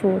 4।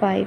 5।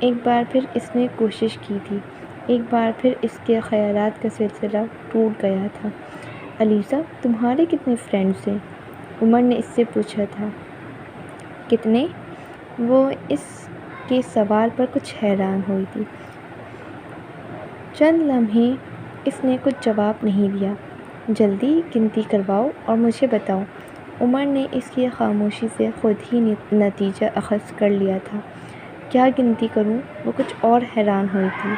ایک بار پھر اس نے کوشش کی تھی، ایک بار پھر اس کے خیالات کا سلسلہ ٹوٹ گیا تھا۔ علیزہ، تمہارے کتنے فرینڈس ہیں؟ عمر نے اس سے پوچھا تھا۔ کتنے؟ وہ اس کے سوال پر کچھ حیران ہوئی تھی۔ چند لمحے اس نے کچھ جواب نہیں دیا۔ جلدی گنتی کرواؤ اور مجھے بتاؤ۔ عمر نے اس کی خاموشی سے خود ہی نتیجہ اخذ کر لیا تھا۔ کیا گنتی کروں؟ وہ کچھ اور حیران ہوئی تھی۔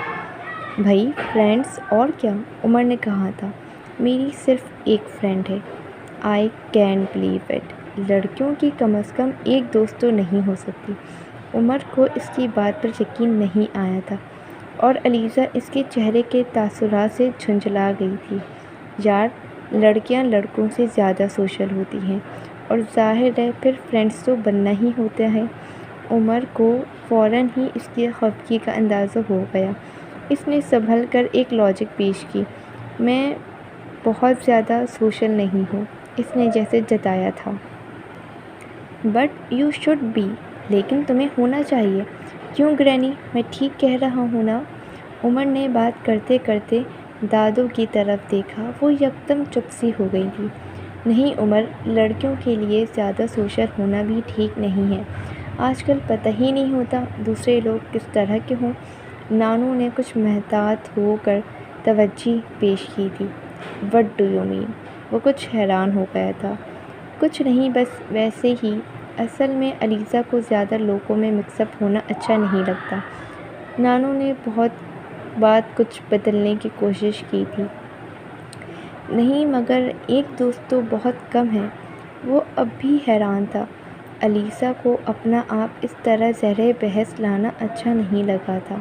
بھائی فرینڈس اور کیا؟ عمر نے کہا تھا۔ میری صرف ایک فرینڈ ہے۔ I can't believe it. لڑکیوں کی کم از کم ایک دوست تو نہیں ہو سکتی۔ عمر کو اس کی بات پر یقین نہیں آیا تھا اور علیزہ اس کے چہرے کے تاثرات سے جھنجھلا گئی تھی۔ یار، لڑکیاں لڑکوں سے زیادہ سوشل ہوتی ہیں اور ظاہر ہے پھر فرینڈس تو بننا ہی ہوتا ہے۔ عمر کو فوراً ہی اس کی خفگی کا اندازہ ہو گیا۔ اس نے سنبھل کر ایک لاجک پیش کی۔ میں بہت زیادہ سوشل نہیں ہوں، اس نے جیسے جتایا تھا۔ بٹ یو شوڈ بی، لیکن تمہیں ہونا چاہیے۔ کیوں گرینی، میں ٹھیک کہہ رہا ہوں نا؟ عمر نے بات کرتے کرتے دادو کی طرف دیکھا۔ وہ یکدم چپ سی ہو گئی تھی۔ نہیں عمر، لڑکیوں کے لیے زیادہ سوشل ہونا بھی ٹھیک نہیں ہے۔ آج کل پتہ ہی نہیں ہوتا دوسرے لوگ کس طرح کے ہوں۔ نانو نے کچھ محتاط ہو کر توجہ پیش کی تھی۔ What do you mean? وہ کچھ حیران ہو گیا تھا۔ کچھ نہیں، بس ویسے ہی۔ اصل میں علیزہ کو زیادہ لوگوں میں مکس اپ ہونا اچھا نہیں لگتا۔ نانو نے بہت بات کچھ بدلنے کی کوشش کی تھی۔ نہیں مگر ایک دوست تو بہت کم ہے۔ وہ اب بھی حیران تھا۔ علیزہ کو اپنا آپ اس طرح زیر بحث لانا اچھا نہیں لگا تھا۔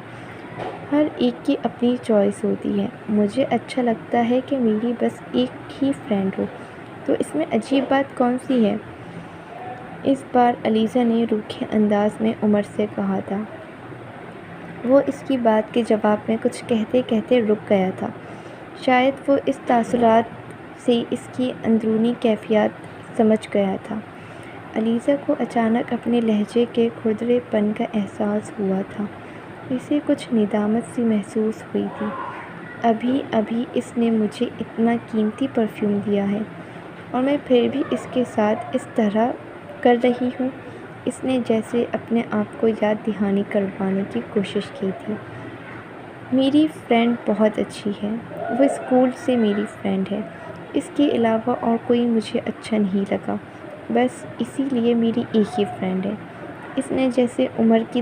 ہر ایک کی اپنی چوائس ہوتی ہے۔ مجھے اچھا لگتا ہے کہ میری بس ایک ہی فرینڈ ہو، تو اس میں عجیب بات کون سی ہے؟ اس بار علیزہ نے روکھے انداز میں عمر سے کہا تھا۔ وہ اس کی بات کے جواب میں کچھ کہتے کہتے رک گیا تھا۔ شاید وہ اس تاثرات سے اس کی اندرونی کیفیات سمجھ گیا تھا۔ علیزہ کو اچانک اپنے لہجے کے کھردرے پن کا احساس ہوا تھا۔ اسے کچھ ندامت سی محسوس ہوئی تھی۔ ابھی ابھی اس نے مجھے اتنا قیمتی پرفیوم دیا ہے اور میں پھر بھی اس کے ساتھ اس طرح کر رہی ہوں۔ اس نے جیسے اپنے آپ کو یاد دہانی کروانے کی کوشش کی تھی۔ میری فرینڈ بہت اچھی ہے۔ وہ اسکول سے میری فرینڈ ہے۔ اس کے علاوہ اور کوئی مجھے اچھا نہیں لگا، بس اسی لیے میری ایک ہی فرینڈ ہے۔ اس نے جیسے عمر کی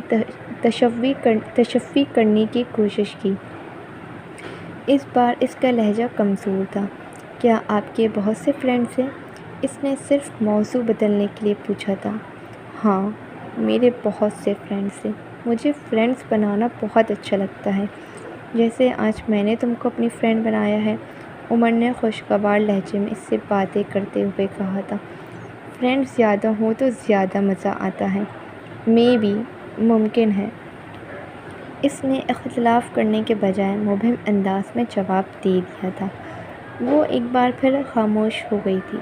تشفی کرنے کی کوشش کی۔ اس بار اس کا لہجہ کمزور تھا۔ کیا آپ کے بہت سے فرینڈس ہیں؟ اس نے صرف موضوع بدلنے کے لیے پوچھا تھا۔ ہاں، میرے بہت سے فرینڈس ہیں۔ مجھے فرینڈس بنانا بہت اچھا لگتا ہے، جیسے آج میں نے تم کو اپنی فرینڈ بنایا ہے۔ عمر نے خوشگوار لہجے میں اس سے باتیں کرتے ہوئے کہا تھا۔ فرینڈس زیادہ ہوں تو زیادہ مزہ آتا ہے۔ میں بھی ممکن ہے۔ اس نے اختلاف کرنے کے بجائے مبہم انداز میں جواب دے دیا تھا۔ وہ ایک بار پھر خاموش ہو گئی تھی۔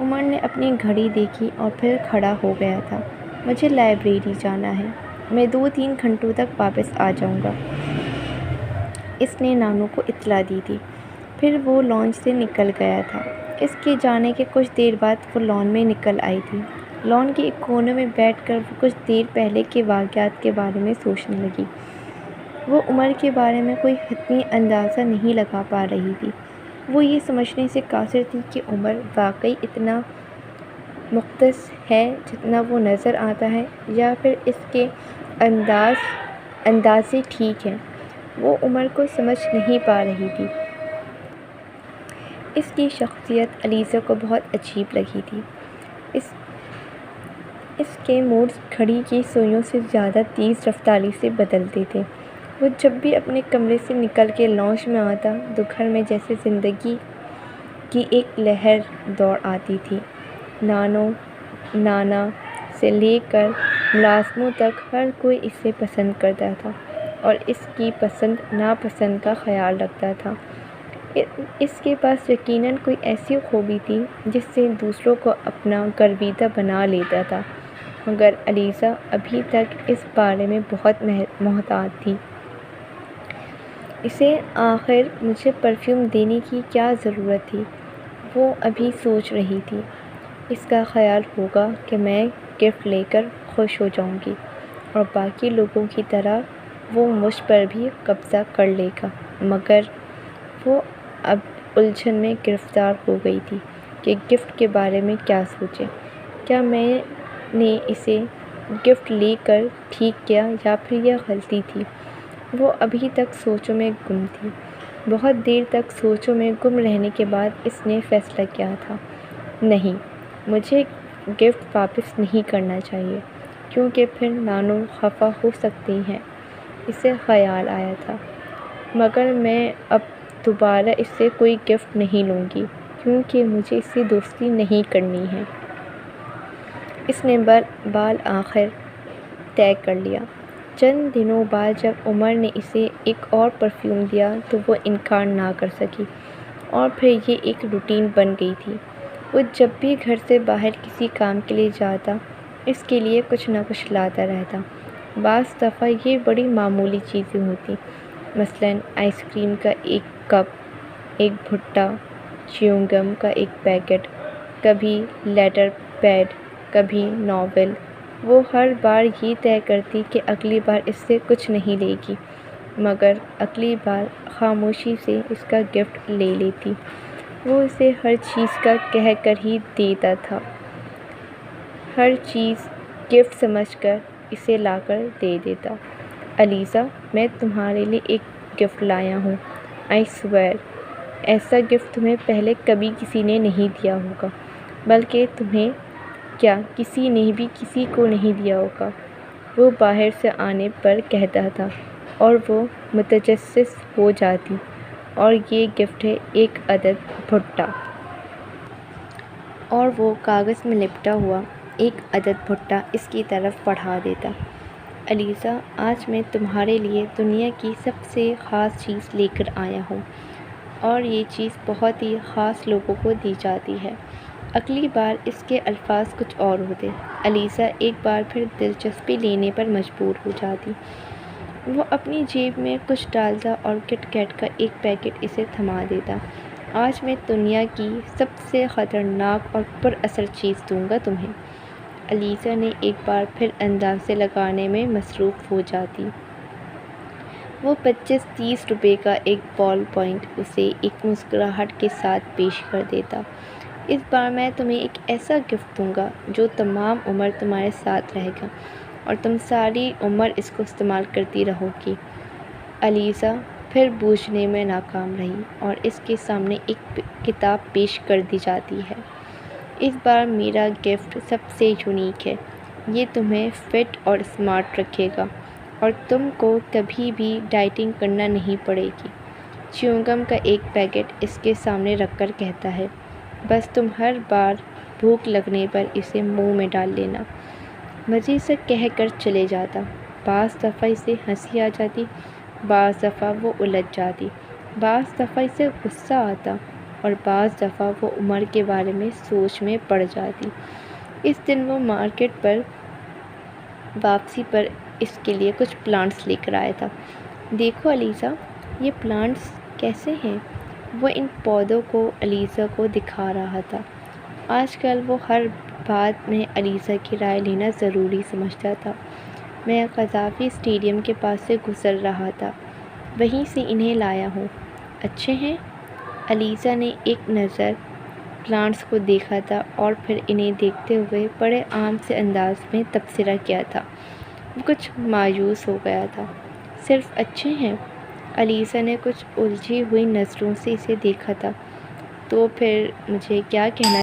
عمر نے اپنی گھڑی دیکھی اور پھر کھڑا ہو گیا تھا۔ مجھے لائبریری جانا ہے، میں 2-3 گھنٹوں تک واپس آ جاؤں گا، اس نے نانو کو اطلاع دی تھی۔ پھر وہ لانچ سے نکل گیا تھا۔ اس کے جانے کے کچھ دیر بعد وہ لان میں نکل آئی تھی۔ لان کے ایک کونے میں بیٹھ کر وہ کچھ دیر پہلے کے واقعات کے بارے میں سوچنے لگی۔ وہ عمر کے بارے میں کوئی حتمی اندازہ نہیں لگا پا رہی تھی۔ وہ یہ سمجھنے سے قاصر تھی کہ عمر واقعی اتنا مختص ہے جتنا وہ نظر آتا ہے، یا پھر اس کے اندازے ٹھیک ہیں۔ وہ عمر کو سمجھ نہیں پا رہی تھی۔ اس کی شخصیت علیزہ کو بہت عجیب لگی تھی۔ اس کے موڈز گھڑی کی سوئیوں سے زیادہ تیز رفتاری سے بدلتے تھے۔ وہ جب بھی اپنے کمرے سے نکل کے لانچ میں آتا تو گھر میں جیسے زندگی کی ایک لہر دوڑ آتی تھی۔ نانو، نانا سے لے کر ملازموں تک ہر کوئی اسے پسند کرتا تھا اور اس کی پسند ناپسند کا خیال رکھتا تھا۔ اس کے پاس یقیناً کوئی ایسی خوبی تھی جس سے دوسروں کو اپنا گرویدہ بنا لیتا تھا۔ مگر علیزہ ابھی تک اس بارے میں بہت محتاط تھی۔ اسے آخر مجھے پرفیوم دینے کی کیا ضرورت تھی؟ وہ ابھی سوچ رہی تھی۔ اس کا خیال ہوگا کہ میں گفٹ لے کر خوش ہو جاؤں گی اور باقی لوگوں کی طرح وہ مجھ پر بھی قبضہ کر لے گا، مگر وہ اب الجھن میں گرفتار ہو گئی تھی کہ گفٹ کے بارے میں کیا سوچے۔ کیا میں نے اسے گفٹ لے کر ٹھیک کیا یا پھر یہ غلطی تھی؟ وہ ابھی تک سوچوں میں گم تھی۔ بہت دیر تک سوچوں میں گم رہنے کے بعد اس نے فیصلہ کیا تھا، نہیں، مجھے گفٹ واپس نہیں کرنا چاہیے کیونکہ پھر نانو خفا ہو سکتی ہیں۔ اسے خیال آیا تھا، مگر میں اب دوبارہ اس سے کوئی گفٹ نہیں لوں گی کیونکہ مجھے اس سے دوستی نہیں کرنی ہے۔ اس نے بالآخر طے کر لیا۔ چند دنوں بعد جب عمر نے اسے ایک اور پرفیوم دیا تو وہ انکار نہ کر سکی اور پھر یہ ایک روٹین بن گئی تھی۔ وہ جب بھی گھر سے باہر کسی کام کے لیے جاتا اس کے لیے کچھ نہ کچھ لاتا رہتا۔ بعض دفعہ یہ بڑی معمولی چیزیں ہوتی، مثلاً آئس کریم کا ایک کپ، ایک بھٹا، چیونگ گم کا ایک پیکٹ، کبھی لیٹر پیڈ، کبھی ناول۔ وہ ہر بار یہ طے کرتی کہ اگلی بار اس سے کچھ نہیں لے گی، مگر اگلی بار خاموشی سے اس کا گفٹ لے لیتی۔ وہ اسے ہر چیز کا کہہ کر ہی دیتا تھا، ہر چیز گفٹ سمجھ کر اسے لا کر دے دیتا۔ علیزہ، میں تمہارے لیے ایک گفٹ لایا ہوں، آئی سویئر، ایسا گفٹ تمہیں پہلے کبھی کسی نے نہیں دیا ہوگا، بلکہ تمہیں کیا کسی نے بھی کسی کو نہیں دیا ہوگا۔ وہ باہر سے آنے پر کہتا تھا اور وہ متجسس ہو جاتی، اور یہ گفٹ ہے ایک عدد بھٹا۔ اور وہ کاغذ میں لپٹا ہوا ایک عدد بھٹا اس کی طرف بڑھا دیتا۔ علیزہ، آج میں تمہارے لیے دنیا کی سب سے خاص چیز لے کر آیا ہوں، اور یہ چیز بہت ہی خاص لوگوں کو دی جاتی ہے۔ اگلی بار اس کے الفاظ کچھ اور ہوتے۔ علیزہ ایک بار پھر دلچسپی لینے پر مجبور ہو جاتی۔ وہ اپنی جیب میں کچھ ڈالتا اور کٹ کیٹ کا ایک پیکٹ اسے تھما دیتا۔ آج میں دنیا کی سب سے خطرناک اور پر اثر چیز دوں گا تمہیں۔ علیزہ نے ایک بار پھر اندازے لگانے میں مصروف ہو جاتی۔ وہ 25-30 روپے کا ایک بال پوائنٹ اسے ایک مسکراہٹ کے ساتھ پیش کر دیتا۔ اس بار میں تمہیں ایک ایسا گفٹ دوں گا جو تمام عمر تمہارے ساتھ رہے گا اور تم ساری عمر اس کو استعمال کرتی رہو گی۔ علیزہ پھر بوجھنے میں ناکام رہی اور اس کے سامنے ایک کتاب پیش کر دی جاتی ہے۔ اس بار میرا گفٹ سب سے یونیک ہے، یہ تمہیں فٹ اور اسمارٹ رکھے گا اور تم کو کبھی بھی ڈائٹنگ کرنا نہیں پڑے گی۔ چیونگم کا ایک پیکٹ اس کے سامنے رکھ کر کہتا ہے، بس تم ہر بار بھوک لگنے پر اسے منہ میں ڈال لینا۔ مزید سے کہہ کر چلے جاتا۔ بعض دفعہ اسے ہنسی آ جاتی، بعض دفعہ وہ الجھ جاتی، بعض دفعہ اسے غصہ آتا اور بعض دفعہ وہ عمر کے بارے میں سوچ میں پڑ جاتی۔ اس دن وہ مارکیٹ پر واپسی پر اس کے لیے کچھ پلانٹس لے کر آیا تھا۔ دیکھو علیزہ، یہ پلانٹس کیسے ہیں؟ وہ ان پودوں کو علیزہ کو دکھا رہا تھا۔ آج کل وہ ہر بات میں علیزہ کی رائے لینا ضروری سمجھتا تھا۔ میں قذافی اسٹیڈیم کے پاس سے گزر رہا تھا، وہیں سے انہیں لایا ہوں۔ اچھے ہیں؟ علیزہ نے ایک نظر پلانٹس کو دیکھا تھا اور پھر انہیں دیکھتے ہوئے بڑے عام سے انداز میں تبصرہ کیا تھا۔ وہ کچھ مایوس ہو گیا تھا۔ صرف اچھے ہیں؟ علیزہ نے کچھ الجھی ہوئی نظروں سے اسے دیکھا تھا۔ تو پھر مجھے کیا کہنا